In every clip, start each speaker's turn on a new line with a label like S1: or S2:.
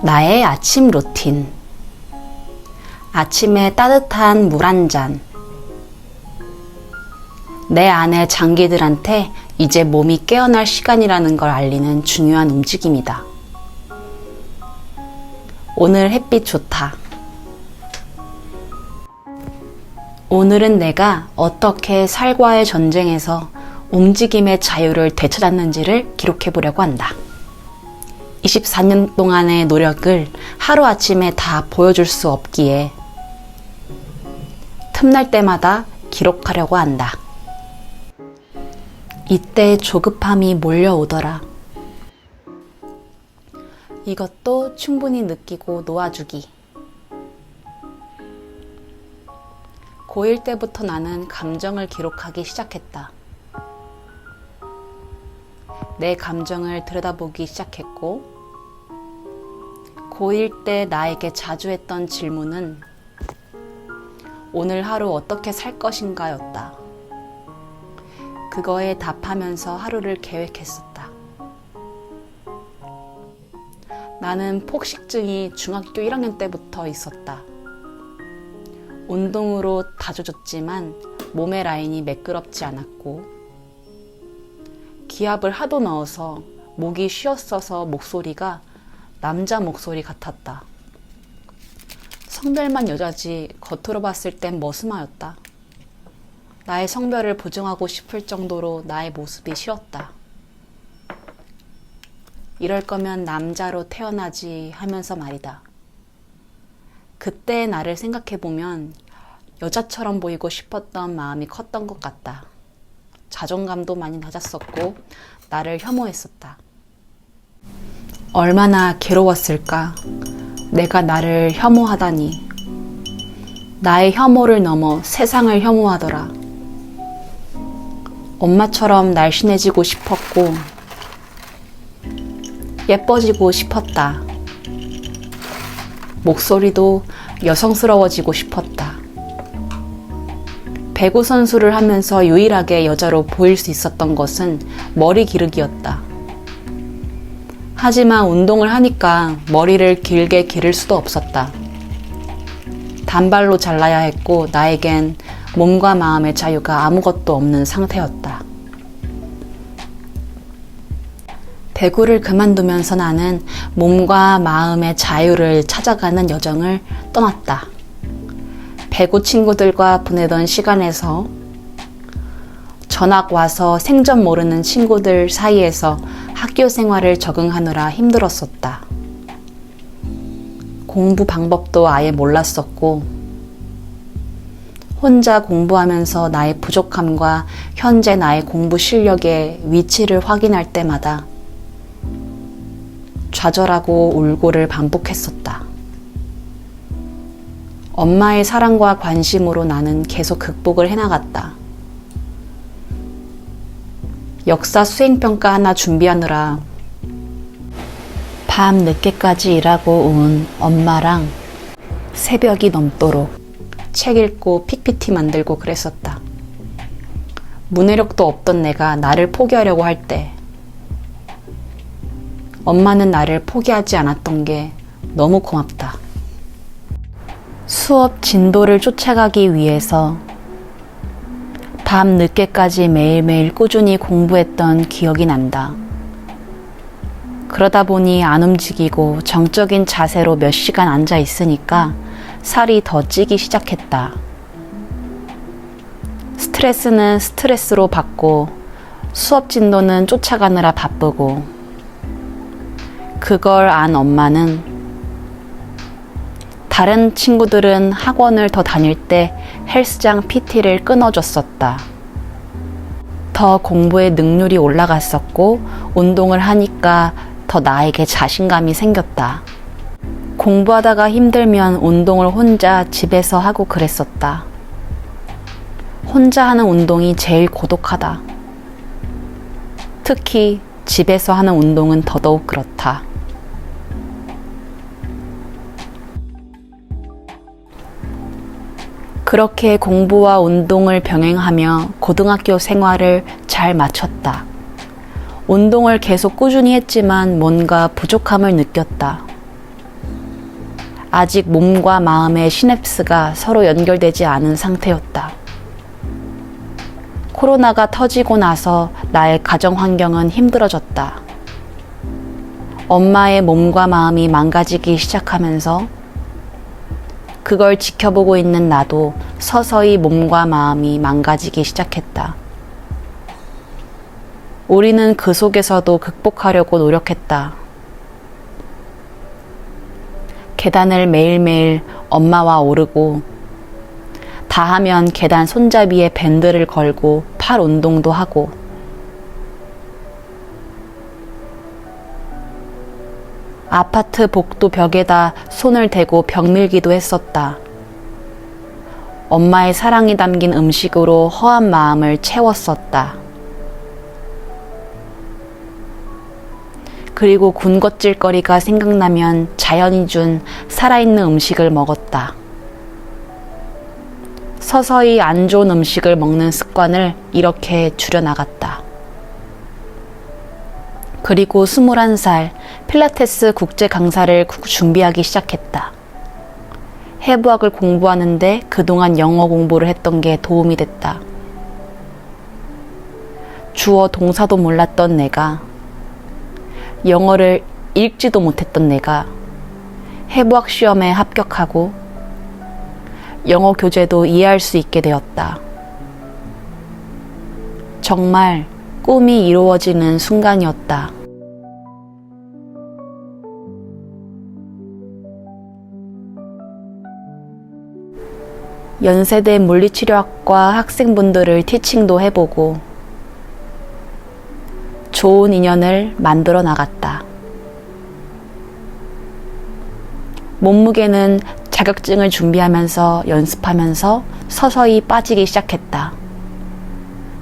S1: 나의 아침 루틴. 아침에 따뜻한 물 한 잔. 내 안의 장기들한테 이제 몸이 깨어날 시간이라는 걸 알리는 중요한 움직임이다. 오늘 햇빛 좋다. 오늘은 내가 어떻게 살과의 전쟁에서 움직임의 자유를 되찾았는지를 기록해 보려고 한다. 24년 동안의 노력을 하루아침에 다 보여줄 수 없기에 틈날 때마다 기록하려고 한다. 이때 조급함이 몰려오더라. 이것도 충분히 느끼고 놓아주기. 고1 때부터 나는 감정을 기록하기 시작했다. 내 감정을 들여다보기 시작했고, 고1 때 나에게 자주 했던 질문은 오늘 하루 어떻게 살 것인가 였다. 그거에 답하면서 하루를 계획했었다. 나는 폭식증이 중학교 1학년 때부터 있었다. 운동으로 다져줬지만 몸의 라인이 매끄럽지 않았고, 기압을 하도 넣어서 목이 쉬었어서 목소리가 남자 목소리 같았다. 성별만 여자지 겉으로 봤을 땐 머스마였다. 나의 성별을 부정하고 싶을 정도로 나의 모습이 싫었다. 이럴 거면 남자로 태어나지 하면서 말이다. 그때 나를 생각해보면 여자처럼 보이고 싶었던 마음이 컸던 것 같다. 자존감도 많이 낮았었고 나를 혐오했었다. 얼마나 괴로웠을까. 내가 나를 혐오하다니. 나의 혐오를 넘어 세상을 혐오하더라. 엄마처럼 날씬해지고 싶었고 예뻐지고 싶었다. 목소리도 여성스러워지고 싶었다. 배구 선수를 하면서 유일하게 여자로 보일 수 있었던 것은 머리 기르기였다. 하지만 운동을 하니까 머리를 길게 기를 수도 없었다. 단발로 잘라야 했고 나에겐 몸과 마음의 자유가 아무것도 없는 상태였다. 배구를 그만두면서 나는 몸과 마음의 자유를 찾아가는 여정을 떠났다. 배구 친구들과 보내던 시간에서 전학 와서 생전 모르는 친구들 사이에서 학교 생활을 적응하느라 힘들었었다. 공부 방법도 아예 몰랐었고, 혼자 공부하면서 나의 부족함과 현재 나의 공부 실력의 위치를 확인할 때마다 좌절하고 울고를 반복했었다. 엄마의 사랑과 관심으로 나는 계속 극복을 해나갔다. 역사 수행평가 하나 준비하느라 밤 늦게까지 일하고 온 엄마랑 새벽이 넘도록 책 읽고 PPT 만들고 그랬었다. 문해력도 없던 내가 나를 포기하려고 할 때 엄마는 나를 포기하지 않았던 게 너무 고맙다. 수업 진도를 쫓아가기 위해서 밤 늦게까지 매일매일 꾸준히 공부했던 기억이 난다. 그러다 보니 안 움직이고 정적인 자세로 몇 시간 앉아 있으니까 살이 더 찌기 시작했다. 스트레스는 스트레스로 받고 수업 진도는 쫓아가느라 바쁘고, 그걸 안 엄마는 다른 친구들은 학원을 더 다닐 때 헬스장 PT를 끊어줬었다. 더 공부의 능률이 올라갔었고 운동을 하니까 더 나에게 자신감이 생겼다. 공부하다가 힘들면 운동을 혼자 집에서 하고 그랬었다. 혼자 하는 운동이 제일 고독하다. 특히 집에서 하는 운동은 더더욱 그렇다. 그렇게 공부와 운동을 병행하며 고등학교 생활을 잘 마쳤다. 운동을 계속 꾸준히 했지만 뭔가 부족함을 느꼈다. 아직 몸과 마음의 시냅스가 서로 연결되지 않은 상태였다. 코로나가 터지고 나서 나의 가정 환경은 힘들어졌다. 엄마의 몸과 마음이 망가지기 시작하면서 그걸 지켜보고 있는 나도 서서히 몸과 마음이 망가지기 시작했다. 우리는 그 속에서도 극복하려고 노력했다. 계단을 매일매일 엄마와 오르고, 다 하면 계단 손잡이에 밴드를 걸고 팔 운동도 하고, 아파트 복도 벽에다 손을 대고 벽 밀기도 했었다. 엄마의 사랑이 담긴 음식으로 허한 마음을 채웠었다. 그리고 군것질거리가 생각나면 자연이 준 살아있는 음식을 먹었다. 서서히 안 좋은 음식을 먹는 습관을 이렇게 줄여나갔다. 그리고 21살 필라테스 국제 강사를 준비하기 시작했다. 해부학을 공부하는데 그동안 영어 공부를 했던 게 도움이 됐다. 주어 동사도 몰랐던 내가, 영어를 읽지도 못했던 내가 해부학 시험에 합격하고 영어 교재도 이해할 수 있게 되었다. 정말 꿈이 이루어지는 순간이었다. 연세대 물리치료학과 학생분들을 티칭도 해보고 좋은 인연을 만들어 나갔다. 몸무게는 자격증을 준비하면서 연습하면서 서서히 빠지기 시작했다.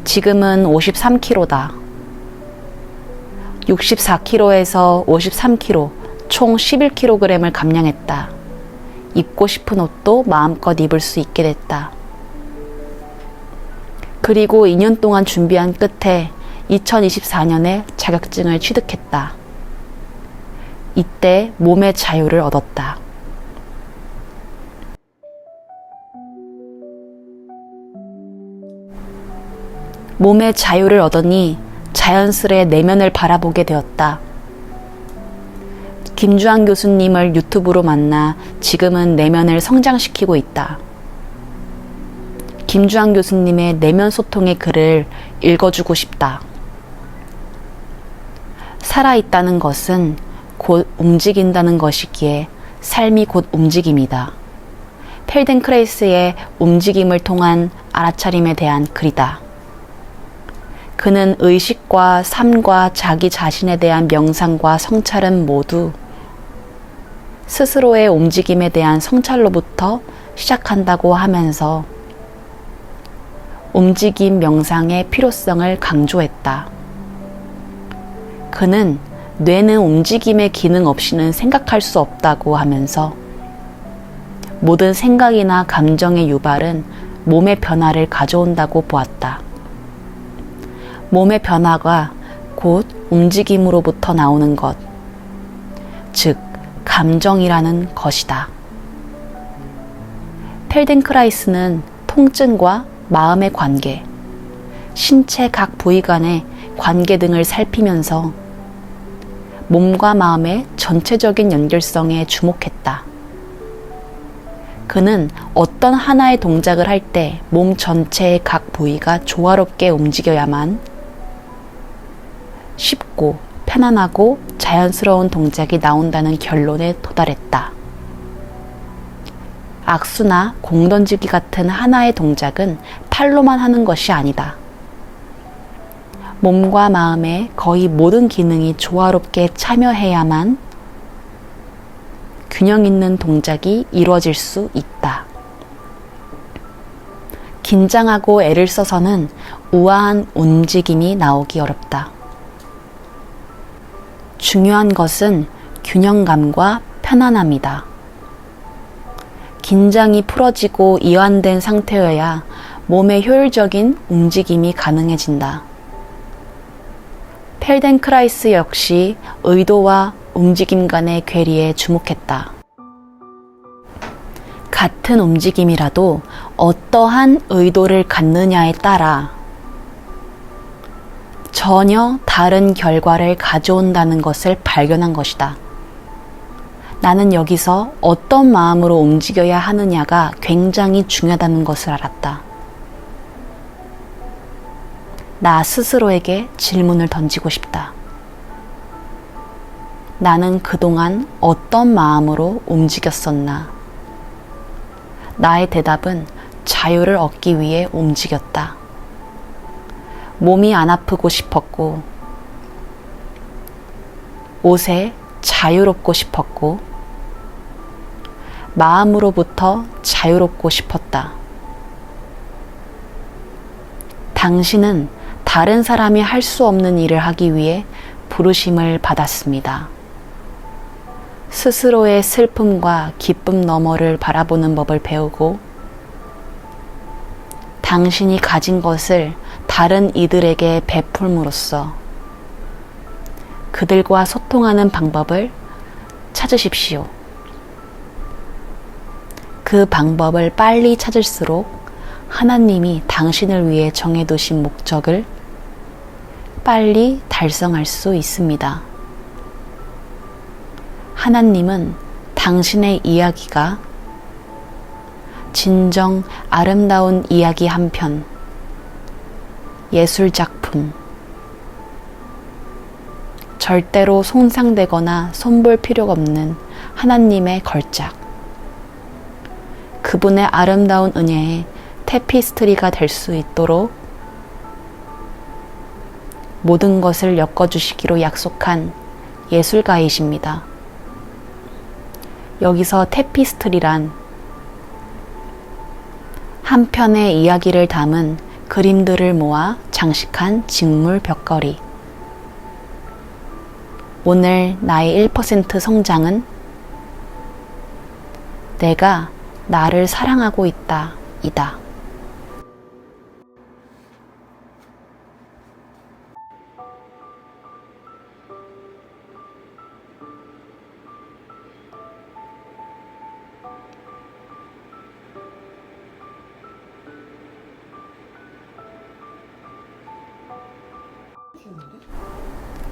S1: 지금은 53kg다. 64kg에서 53kg, 총 11kg을 감량했다. 입고 싶은 옷도 마음껏 입을 수 있게 됐다. 그리고 2년 동안 준비한 끝에 2024년에 자격증을 취득했다. 이때 몸의 자유를 얻었다. 몸의 자유를 얻으니 자연스레 내면을 바라보게 되었다. 김주환 교수님을 유튜브로 만나 지금은 내면을 성장시키고 있다. 김주환 교수님의 내면 소통의 글을 읽어주고 싶다. 살아있다는 것은 곧 움직인다는 것이기에 삶이 곧 움직임이다. 펠덴크레이스의 움직임을 통한 알아차림에 대한 글이다. 그는 의식과 삶과 자기 자신에 대한 명상과 성찰은 모두 스스로의 움직임에 대한 성찰로부터 시작한다고 하면서 움직임 명상의 필요성을 강조했다. 그는 뇌는 움직임의 기능 없이는 생각할 수 없다고 하면서 모든 생각이나 감정의 유발은 몸의 변화를 가져온다고 보았다. 몸의 변화가 곧 움직임으로부터 나오는 것, 즉 감정이라는 것이다. 펠덴크라이스는 통증과 마음의 관계, 신체 각 부위 간의 관계 등을 살피면서 몸과 마음의 전체적인 연결성에 주목했다. 그는 어떤 하나의 동작을 할 때 몸 전체의 각 부위가 조화롭게 움직여야만 쉽고 편안하고 자연스러운 동작이 나온다는 결론에 도달했다. 악수나 공 던지기 같은 하나의 동작은 팔로만 하는 것이 아니다. 몸과 마음의 거의 모든 기능이 조화롭게 참여해야만 균형 있는 동작이 이루어질 수 있다. 긴장하고 애를 써서는 우아한 움직임이 나오기 어렵다. 중요한 것은 균형감과 편안함이다. 긴장이 풀어지고 이완된 상태여야 몸의 효율적인 움직임이 가능해진다. 펠덴크라이스 역시 의도와 움직임 간의 괴리에 주목했다. 같은 움직임이라도 어떠한 의도를 갖느냐에 따라 전혀 다른 결과를 가져온다는 것을 발견한 것이다. 나는 여기서 어떤 마음으로 움직여야 하느냐가 굉장히 중요하다는 것을 알았다. 나 스스로에게 질문을 던지고 싶다. 나는 그동안 어떤 마음으로 움직였었나? 나의 대답은 자유를 얻기 위해 움직였다. 몸이 안 아프고 싶었고, 옷에 자유롭고 싶었고, 마음으로부터 자유롭고 싶었다. 당신은 다른 사람이 할 수 없는 일을 하기 위해 부르심을 받았습니다. 스스로의 슬픔과 기쁨 너머를 바라보는 법을 배우고 당신이 가진 것을 다른 이들에게 베풀므로써 그들과 소통하는 방법을 찾으십시오. 그 방법을 빨리 찾을수록 하나님이 당신을 위해 정해두신 목적을 빨리 달성할 수 있습니다. 하나님은 당신의 이야기가 진정 아름다운 이야기 한 편, 예술작품, 절대로 손상되거나 손볼 필요가 없는 하나님의 걸작, 그분의 아름다운 은혜의 테피스트리가 될 수 있도록 모든 것을 엮어주시기로 약속한 예술가이십니다. 여기서 테피스트리란 한 편의 이야기를 담은 그림들을 모아 장식한 직물 벽걸이. 오늘 나의 1% 성장은 내가 나를 사랑하고 있다, 이다.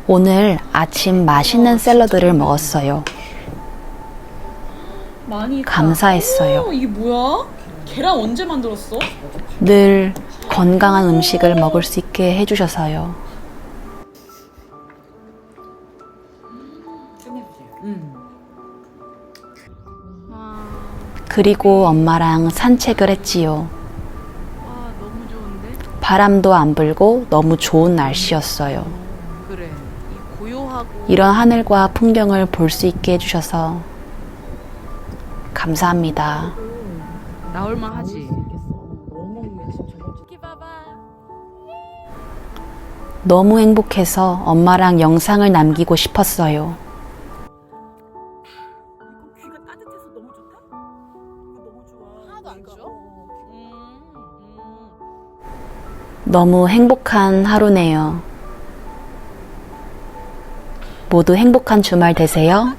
S1: 오늘 아침 맛있는 샐러드를 먹었어요.
S2: 많이 있다.
S1: 감사했어요.
S2: 이게 뭐야? 계란 언제 만들었어?
S1: 늘 건강한 음식을 먹을 수 있게 해주셔서요. 그리고 엄마랑 산책을 했지요.
S2: 너무 좋은데?
S1: 바람도 안 불고 너무 좋은 날씨였어요.
S2: 그래. 이 고요하고
S1: 이런 하늘과 풍경을 볼 수 있게 해주셔서 감사합니다.
S2: 나올만 하지.
S1: 너무 행복해서 엄마랑 영상을 남기고 싶었어요.
S2: 귀가 따뜻해서 너무 좋다? 너무 좋아. 하나도 안 추워?
S1: 너무 행복한 하루네요. 모두 행복한 주말 되세요.